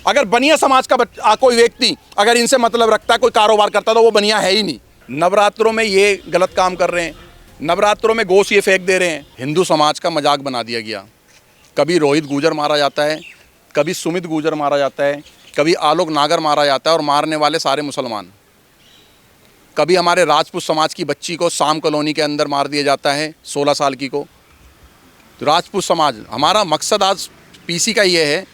अगर बनिया समाज का कोई व्यक्ति अगर इनसे मतलब रखता है, कोई कारोबार करता, तो वो बनिया है ही नहीं। नवरात्रों में ये गलत काम कर रहे हैं, नवरात्रों में गोश्त ये फेंक दे रहे हैं। हिंदू समाज का मजाक बना दिया गया। कभी रोहित गुर्जर मारा जाता है, कभी सुमित गुर्जर मारा जाता है, कभी आलोक नागर मारा जाता है और मारने वाले सारे मुसलमान। कभी हमारे राजपूत समाज की बच्ची को शाम कॉलोनी के अंदर मार दिया जाता है, 16 साल की को। तो राजपूत समाज, हमारा मकसद आज पीसी का ये है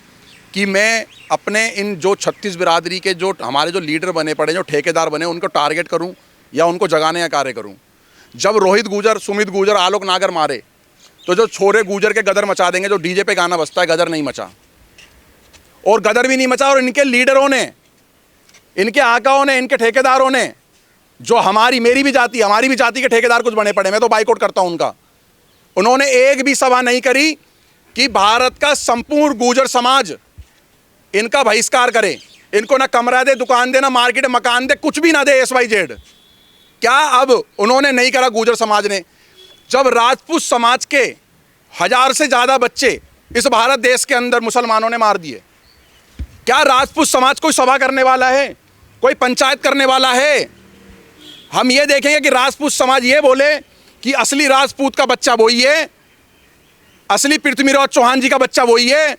कि मैं अपने इन जो 36 बिरादरी के जो हमारे जो लीडर बने पड़े, जो ठेकेदार बने, उनको टारगेट करूं या उनको जगाने का कार्य करूं। जब रोहित गुर्जर, सुमित गुर्जर, आलोक नागर मारे तो जो छोरे गुर्जर के गदर मचा देंगे। जो डीजे पे गाना बजता है, गदर नहीं मचा, और गदर भी नहीं मचा। और इनके लीडरों ने, इनके आकाओं ने, इनके ठेकेदारों ने, जो हमारी भी जाति के ठेकेदार कुछ बने पड़े, मैं तो बाइकआउट करता हूं उनका। उन्होंने एक भी सभा नहीं करी कि भारत का संपूर्ण गुर्जर समाज इनका बहिष्कार करे। इनको ना कमरा दे, दुकान दे, ना मार्केट मकान दे, कुछ भी ना दे XYZ। क्या अब उन्होंने नहीं करा गुर्जर समाज ने? जब राजपूत समाज के 1000 से ज़्यादा बच्चे इस भारत देश के अंदर मुसलमानों ने मार दिए, क्या राजपूत समाज कोई सभा करने वाला है, कोई पंचायत करने वाला है? हम ये देखेंगे कि राजपूत समाज ये बोले कि असली राजपूत का बच्चा वही है, असली पृथ्वीराज चौहान जी का बच्चा वही है,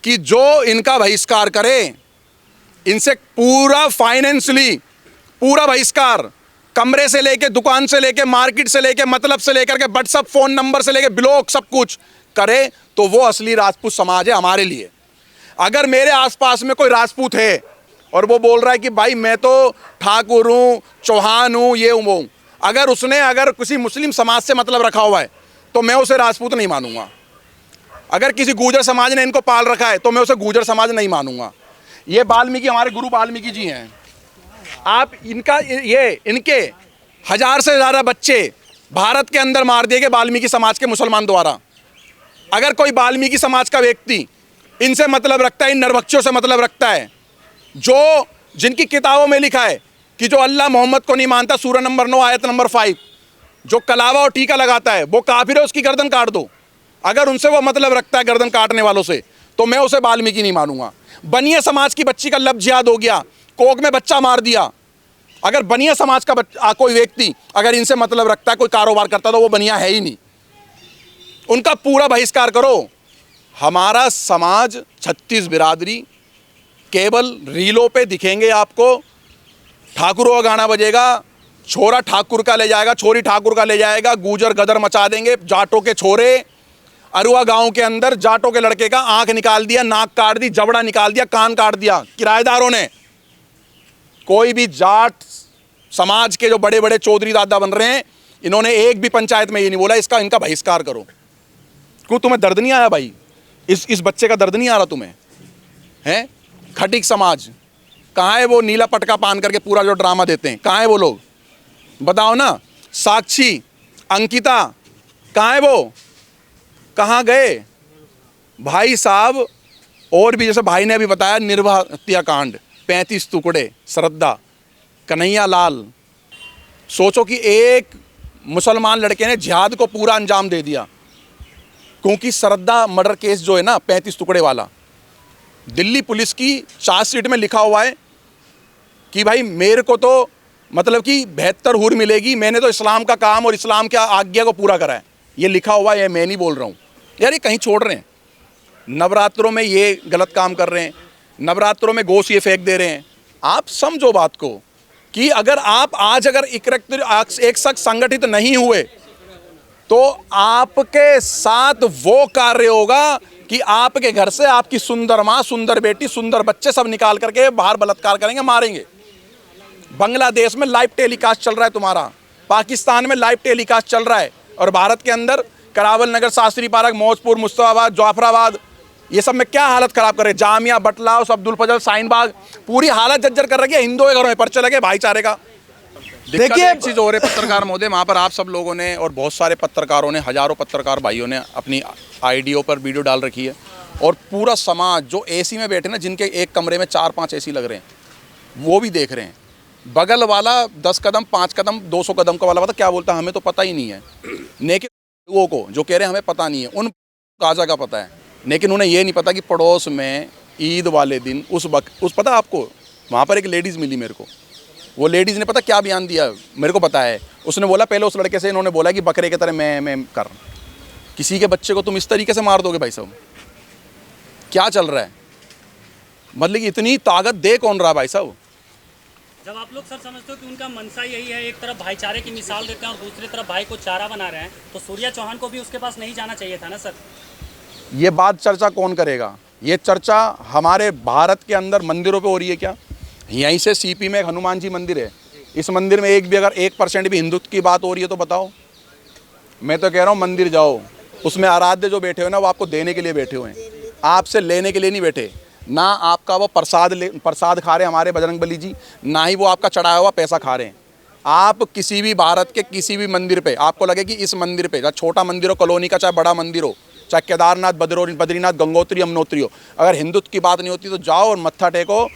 कि जो इनका बहिष्कार करे। इनसे पूरा फाइनेंशियली पूरा बहिष्कार, कमरे से लेके, दुकान से लेके, मार्केट से लेके, मतलब से लेकर के, व्हाट्सएप फोन नंबर से लेके ब्लॉक, सब कुछ करे, तो वो असली राजपूत समाज है हमारे लिए। अगर मेरे आसपास में कोई राजपूत है और वो बोल रहा है कि भाई मैं तो ठाकुर हूँ, चौहान हूँ, ये हूँ, वो हूँ, अगर किसी मुस्लिम समाज से मतलब रखा हुआ है तो मैं उसे राजपूत नहीं मानूंगा। अगर किसी गुर्जर समाज ने इनको पाल रखा है तो मैं उसे गुर्जर समाज नहीं मानूंगा। ये वाल्मीकि, हमारे गुरु वाल्मीकि जी हैं। आप इनके 1000 से ज़्यादा बच्चे भारत के अंदर मार दिए गए वाल्मीकि समाज के मुसलमान द्वारा। अगर कोई वाल्मीकि समाज का व्यक्ति इनसे मतलब रखता है, इन नरभक्षियों से मतलब रखता है, जो जिनकी किताबों में लिखा है कि जो अल्लाह मोहम्मद को नहीं मानता, सूरह नंबर 9 आयत नंबर 5, जो कलावा और टीका लगाता है वो काफिर है, उसकी गर्दन काट दो। अगर उनसे वो मतलब रखता है, गर्दन काटने वालों से, तो मैं उसे वाल्मीकि नहीं मानूंगा। बनिया समाज की बच्ची का लफ्ज़ याद हो गया, कोक में बच्चा मार दिया। अगर बनिया समाज का कोई व्यक्ति अगर इनसे मतलब रखता है, कोई कारोबार करता, तो वो बनिया है ही नहीं। उनका पूरा बहिष्कार करो। हमारा समाज 36 बिरादरी केवल रीलों पे दिखेंगे आपको। ठाकुरों का गाना बजेगा, छोरा ठाकुर का ले जाएगा, छोरी ठाकुर का ले जाएगा, गुर्जर गदर मचा देंगे। जाटों के छोरे, अरुआ गांव के अंदर जाटों के लड़के का आंख निकाल दिया, नाक काट दी, जबड़ा निकाल दिया, कान काट दिया किराएदारों ने। कोई भी जाट समाज के जो बड़े बड़े चौधरी दादा बन रहे हैं, इन्होंने एक भी पंचायत में ये नहीं बोला इनका बहिष्कार करो। क्यों, तुम्हें दर्द नहीं आया भाई? इस बच्चे का दर्द नहीं आ रहा तुम्हें? हैं? खटीक समाज कहाँ है? वो नीला पटका पान करके पूरा जो ड्रामा देते हैं, कहाँ है वो लोग? बताओ ना। साक्षी, अंकिता, कहाँ है वो? कहाँ गए भाई साहब? और भी, जैसे भाई ने अभी बताया, निर्भया हत्याकांड, 35 टुकड़े, श्रद्धा, कन्हैया लाल। सोचो कि एक मुसलमान लड़के ने जिहाद को पूरा अंजाम दे दिया, क्योंकि श्रद्धा मर्डर केस जो है ना, 35 टुकड़े वाला, दिल्ली पुलिस की चार्जशीट में लिखा हुआ है कि भाई मेरे को तो मतलब कि 72 हूर मिलेगी, मैंने तो इस्लाम का काम और इस्लाम की आज्ञा को पूरा करा है। ये लिखा हुआ है, मैं नहीं बोल रहा हूँ यार, ये कहीं छोड़ रहे हैं। नवरात्रों में ये गलत काम कर रहे हैं, नवरात्रों में गोश्त ये फेंक दे रहे हैं। आप समझो बात को कि अगर आप आज अगर एक शख्स संगठित नहीं हुए तो आपके साथ वो कार्य होगा कि आपके घर से आपकी सुंदर माँ, सुंदर बेटी, सुंदर बच्चे सब निकाल करके बाहर बलात्कार करेंगे, मारेंगे। बांग्लादेश में लाइव टेलीकास्ट चल रहा है तुम्हारा, पाकिस्तान में लाइव टेलीकास्ट चल रहा है, और भारत के अंदर करावल नगर, शास्त्री पार्क, मौजपुर, मुस्तफाबाद, जाफराबाद, ये सब में क्या हालत खराब कर रहे हैं। जामिया, बटलाव, अब्दुल फजल, शाहीनबाग, पूरी हालत जर्जर कर रखी है। हिंदुओं के घरों में पर्चे लगे भाईचारे का। देखिए एक चीज़ हो रही है पत्रकार महोदय, वहाँ पर आप सब लोगों ने और बहुत सारे पत्रकारों ने, हजारों पत्रकार भाइयों ने अपनी आईडियो पर वीडियो डाल रखी है, और पूरा समाज जो एसी में बैठे ना, जिनके एक कमरे में 4-5 एसी लग रहे हैं, वो भी देख रहे हैं। बगल वाला 10 कदम, 5 कदम, 200 कदम का वाला पता क्या बोलता है, हमें तो पता ही नहीं है। लेकिन लोगों को जो कह रहे हैं हमें पता नहीं है, उन गाजा का पता है, लेकिन उन्हें ये नहीं पता कि पड़ोस में ईद वाले दिन उस पता आपको वहाँ पर एक लेडीज़ मिली मेरे को। वो लेडीज़ ने पता क्या बयान दिया, मेरे को पता है। उसने बोला पहले उस लड़के से इन्होंने बोला कि बकरे की तरह मैं कर, किसी के बच्चे को तुम इस तरीके से मार दोगे भाई साहब, क्या चल रहा है? मतलब कि इतनी ताकत दे कौन रहा भाई साहब? जब आप लोग सर समझते हो कि उनका मनसा यही है, एक तरफ भाईचारे की मिसाल देते हैं और दूसरी तरफ भाई को चारा बना रहे हैं, तो सूर्या चौहान को भी उसके पास नहीं जाना चाहिए था ना सर? ये बात चर्चा कौन करेगा? ये चर्चा हमारे भारत के अंदर मंदिरों पे हो रही है क्या? यहीं से सीपी में एक हनुमान जी मंदिर है, इस मंदिर में एक भी अगर 1% भी हिंदुत्व की बात हो रही है तो बताओ। मैं तो कह रहा हूँ मंदिर जाओ, उसमें आराध्य जो बैठे हुए ना वो आपको देने के लिए बैठे हुए हैं, आपसे लेने के लिए नहीं बैठे। ना आपका वो प्रसाद खा रहे हैं हमारे बजरंग बली जी, ना ही वो आपका चढ़ाया हुआ पैसा खा रहे हैं। आप किसी भी भारत के किसी भी मंदिर पे आपको लगे कि इस मंदिर पे, चाहे छोटा मंदिर हो कॉलोनी का, चाहे बड़ा मंदिर हो, चाहे केदारनाथ, बद्रीनाथ, गंगोत्री, यमुनोत्री हो, अगर हिंदुत्व की बात नहीं होती तो जाओ और मत्था टेको,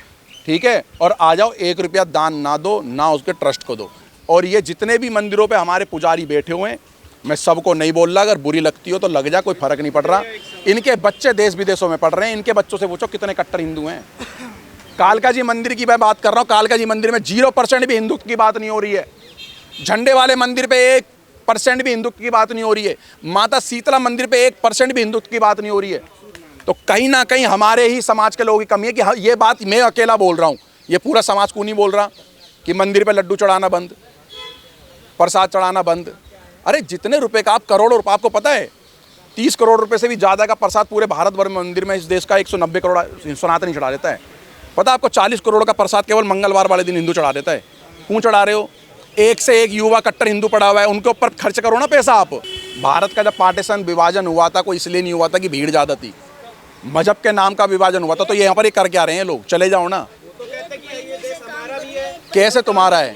ठीक है, और आ जाओ। 1 रुपया दान ना दो, ना उसके ट्रस्ट को दो। और ये जितने भी मंदिरों पे हमारे पुजारी बैठे हुए हैं, मैं सबको नहीं बोल रहा, अगर बुरी लगती हो तो लग जा, कोई फर्क नहीं पड़ रहा। इनके बच्चे देश विदेशों में पढ़ रहे हैं, इनके बच्चों से पूछो कितने कट्टर हिंदू हैं। कालका जी मंदिर की मैं बात कर रहा हूँ, कालका जी मंदिर में 0% भी हिंदुत्व की बात नहीं हो रही है। झंडे वाले मंदिर पे 1% भी हिंदुत्व की बात नहीं हो रही है। माता शीतला मंदिर पे 1% भी हिंदुत्व की बात नहीं हो रही है। तो कहीं ना कहीं हमारे ही समाज के लोगों की कमी है कि ये बात मैं अकेला बोल रहा हूँ, ये पूरा समाज को नहीं बोल रहा कि मंदिर पे लड्डू चढ़ाना बंद, प्रसाद चढ़ाना बंद। अरे जितने रुपए का, आप करोड़ों रुपए, आपको पता है 30 करोड़ रुपए से भी ज़्यादा का प्रसाद पूरे भारत भर में मंदिर में इस देश का 190 करोड़ सनातनी चढ़ा देता है। पता आपको 40 करोड़ का प्रसाद केवल मंगलवार वाले दिन हिंदू चढ़ा देता है। क्यों चढ़ा रहे हो? एक से एक युवा कट्टर हिंदू पड़ा हुआ है, उनके ऊपर खर्च करो ना पैसा आप। भारत का जब पार्टीशन विभाजन हुआ था, कोई इसलिए नहीं हुआ था कि भीड़ ज़्यादा थी, मजहब के नाम का विभाजन हुआ था। तो ये यहाँ पर ये कर क्या रहे हैं लोग? चले जाओ ना। कैसे तुम्हारा है?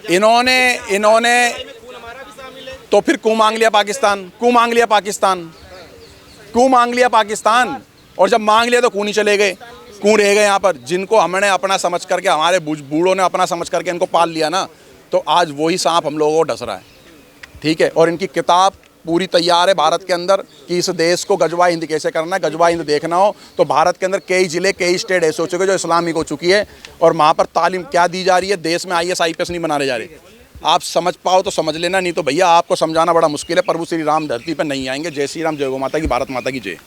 इन्होंने तो फिर क्यों मांग लिया पाकिस्तान? क्यों मांग लिया पाकिस्तान? क्यों मांग लिया पाकिस्तान? और जब मांग लिया तो क्यों नहीं चले गए? क्यों रह गए यहाँ पर? जिनको हमने अपना समझ करके, हमारे बूढ़ों ने अपना समझ करके इनको पाल लिया ना, तो आज वही सांप हम लोगों को डस रहा है, ठीक है। और इनकी किताब पूरी तैयार है भारत के अंदर कि इस देश को गजवा हिंद कैसे करना है। गजवा हिंद देखना हो तो भारत के अंदर कई जिले, कई स्टेट ऐसे हो चुके जो इस्लामिक हो चुकी है, और वहाँ पर तालीम क्या दी जा रही है। देश में IAS IPS नहीं बनाने जा रहे। आप समझ पाओ तो समझ लेना, नहीं तो भैया आपको समझाना बड़ा मुश्किल है। प्रभु श्री राम धरती पर नहीं आएंगे। जय श्री राम, जय गौ माता की, भारत माता की जय।